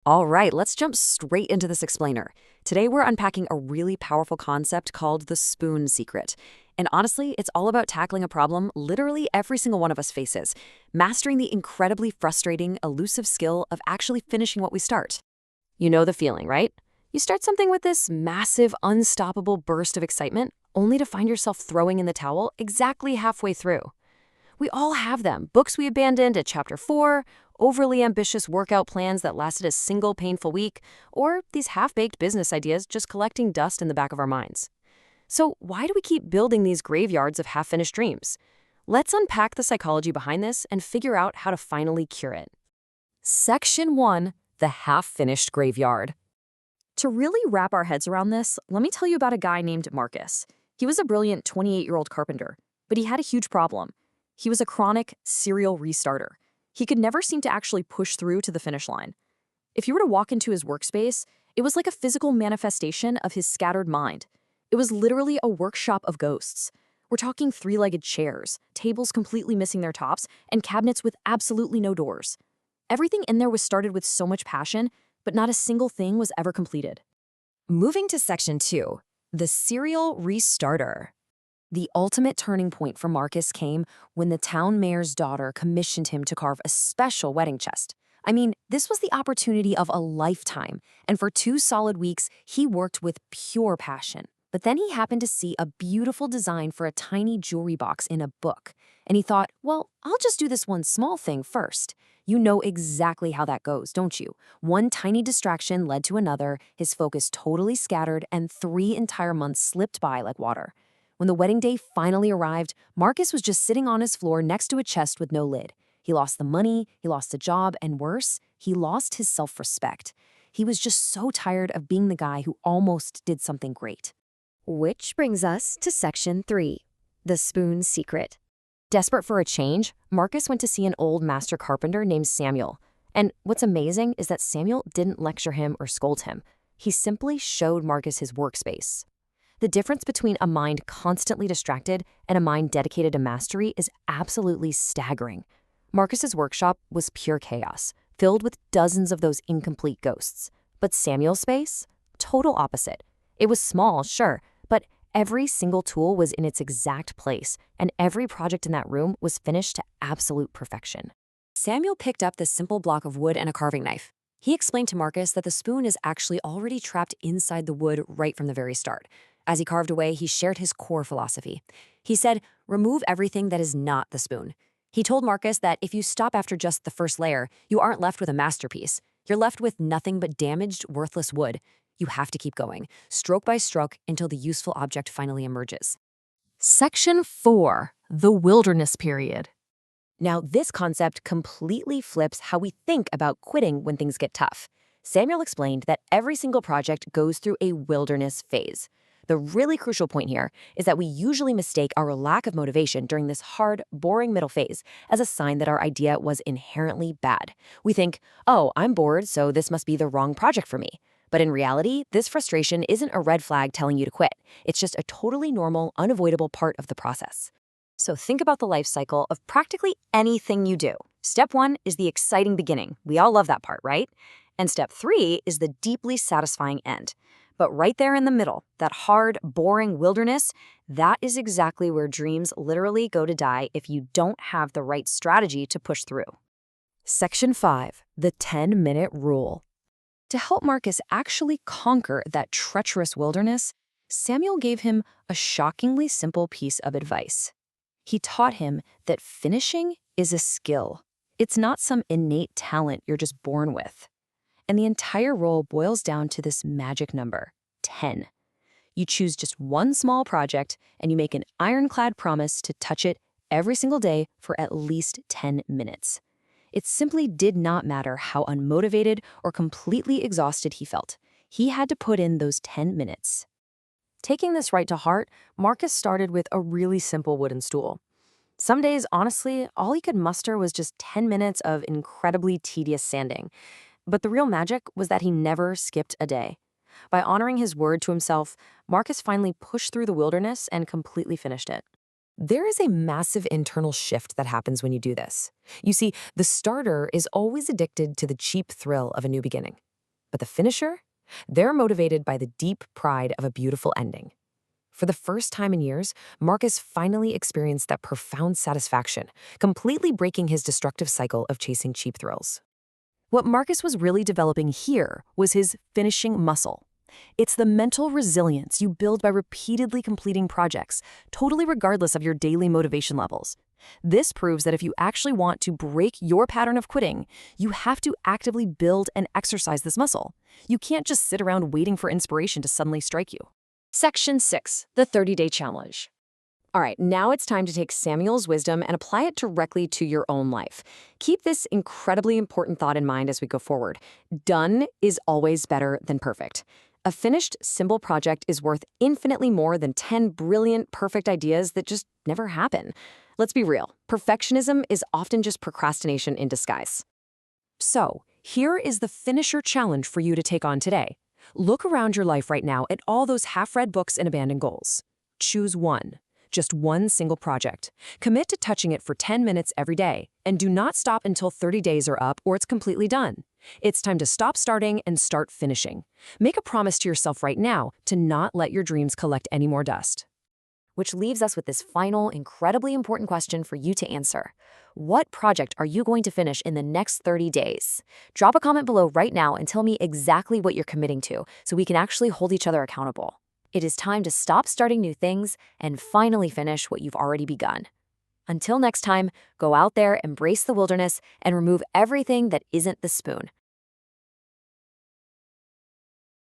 All right, let's jump straight into this explainer. Today we're unpacking a really powerful concept called the spoon secret. And honestly, it's all about tackling a problem literally every single one of us faces, mastering the incredibly frustrating, elusive skill of actually finishing what we start. You know the feeling, right? You start something with this massive, unstoppable burst of excitement, only to find yourself throwing in the towel exactly halfway through. We all have them. Books we abandoned at chapter 4, overly ambitious workout plans that lasted a single painful week, or these half-baked business ideas just collecting dust in the back of our minds. So why do we keep building these graveyards of half-finished dreams? Let's unpack the psychology behind this and figure out how to finally cure it. Section 1. The half-finished graveyard. To really wrap our heads around this, let me tell you about a guy named Marcus. He was a brilliant 28-year-old carpenter, but he had a huge problem. He was a chronic serial restarter. He could never seem to actually push through to the finish line. If you were to walk into his workspace, it was like a physical manifestation of his scattered mind. It was literally a workshop of ghosts. We're talking three-legged chairs, tables completely missing their tops, and cabinets with absolutely no doors. Everything in there was started with so much passion, but not a single thing was ever completed. Moving to Section 2, the serial restarter. The ultimate turning point for Marcus came when the town mayor's daughter commissioned him to carve a special wedding chest. I mean, this was the opportunity of a lifetime, and for 2 solid weeks, he worked with pure passion. But then he happened to see a beautiful design for a tiny jewelry box in a book, and he thought, well, I'll just do this one small thing first. You know exactly how that goes, don't you? One tiny distraction led to another, his focus totally scattered, and 3 entire months slipped by like water. When the wedding day finally arrived, Marcus was just sitting on his floor next to a chest with no lid. He lost the money, he lost the job, and worse, he lost his self-respect. He was just so tired of being the guy who almost did something great. Which brings us to Section 3, the spoon secret. Desperate for a change, Marcus went to see an old master carpenter named Samuel. And what's amazing is that Samuel didn't lecture him or scold him. He simply showed Marcus his workspace. The difference between a mind constantly distracted and a mind dedicated to mastery is absolutely staggering. Marcus's workshop was pure chaos, filled with dozens of those incomplete ghosts. But Samuel's space? Total opposite. It was small, sure, but every single tool was in its exact place, and every project in that room was finished to absolute perfection. Samuel picked up this simple block of wood and a carving knife. He explained to Marcus that the spoon is actually already trapped inside the wood right from the very start. As he carved away, he shared his core philosophy. He said, remove everything that is not the spoon. He told Marcus that if you stop after just the first layer, you aren't left with a masterpiece. You're left with nothing but damaged, worthless wood. You have to keep going, stroke by stroke, until the useful object finally emerges. Section 4, the wilderness period. Now, this concept completely flips how we think about quitting when things get tough. Samuel explained that every single project goes through a wilderness phase. The really crucial point here is that we usually mistake our lack of motivation during this hard, boring middle phase as a sign that our idea was inherently bad. We think, oh, I'm bored, so this must be the wrong project for me. But in reality, this frustration isn't a red flag telling you to quit. It's just a totally normal, unavoidable part of the process. So think about the life cycle of practically anything you do. Step 1 is the exciting beginning. We all love that part, right? And step 3 is the deeply satisfying end. But right there in the middle, that hard, boring wilderness, that is exactly where dreams literally go to die if you don't have the right strategy to push through. Section 5, the 10-minute rule. To help Marcus actually conquer that treacherous wilderness, Samuel gave him a shockingly simple piece of advice. He taught him that finishing is a skill. It's not some innate talent you're just born with. And the entire role boils down to this magic number, 10. You choose just one small project and you make an ironclad promise to touch it every single day for at least 10 minutes. It simply did not matter how unmotivated or completely exhausted he felt. He had to put in those 10 minutes. Taking this right to heart, Marcus started with a really simple wooden stool. Some days, honestly, all he could muster was just 10 minutes of incredibly tedious sanding. But the real magic was that he never skipped a day. By honoring his word to himself, Marcus finally pushed through the wilderness and completely finished it. There is a massive internal shift that happens when you do this. You see, the starter is always addicted to the cheap thrill of a new beginning. But the finisher? They're motivated by the deep pride of a beautiful ending. For the first time in years, Marcus finally experienced that profound satisfaction, completely breaking his destructive cycle of chasing cheap thrills. What Marcus was really developing here was his finishing muscle. It's the mental resilience you build by repeatedly completing projects, totally regardless of your daily motivation levels. This proves that if you actually want to break your pattern of quitting, you have to actively build and exercise this muscle. You can't just sit around waiting for inspiration to suddenly strike you. Section 6, the 30-day challenge. All right, now it's time to take Samuel's wisdom and apply it directly to your own life. Keep this incredibly important thought in mind as we go forward. Done is always better than perfect. A finished, simple project is worth infinitely more than 10 brilliant, perfect ideas that just never happen. Let's be real. Perfectionism is often just procrastination in disguise. So, here is the finisher challenge for you to take on today. Look around your life right now at all those half-read books and abandoned goals. Choose one. Just one single project. Commit to touching it for 10 minutes every day, and do not stop until 30 days are up or it's completely done. It's time to stop starting and start finishing. Make a promise to yourself right now to not let your dreams collect any more dust. Which leaves us with this final, incredibly important question for you to answer. What project are you going to finish in the next 30 days? Drop a comment below right now and tell me exactly what you're committing to so we can actually hold each other accountable. It is time to stop starting new things and finally finish what you've already begun. Until next time, go out there, embrace the wilderness, and remove everything that isn't the spoon.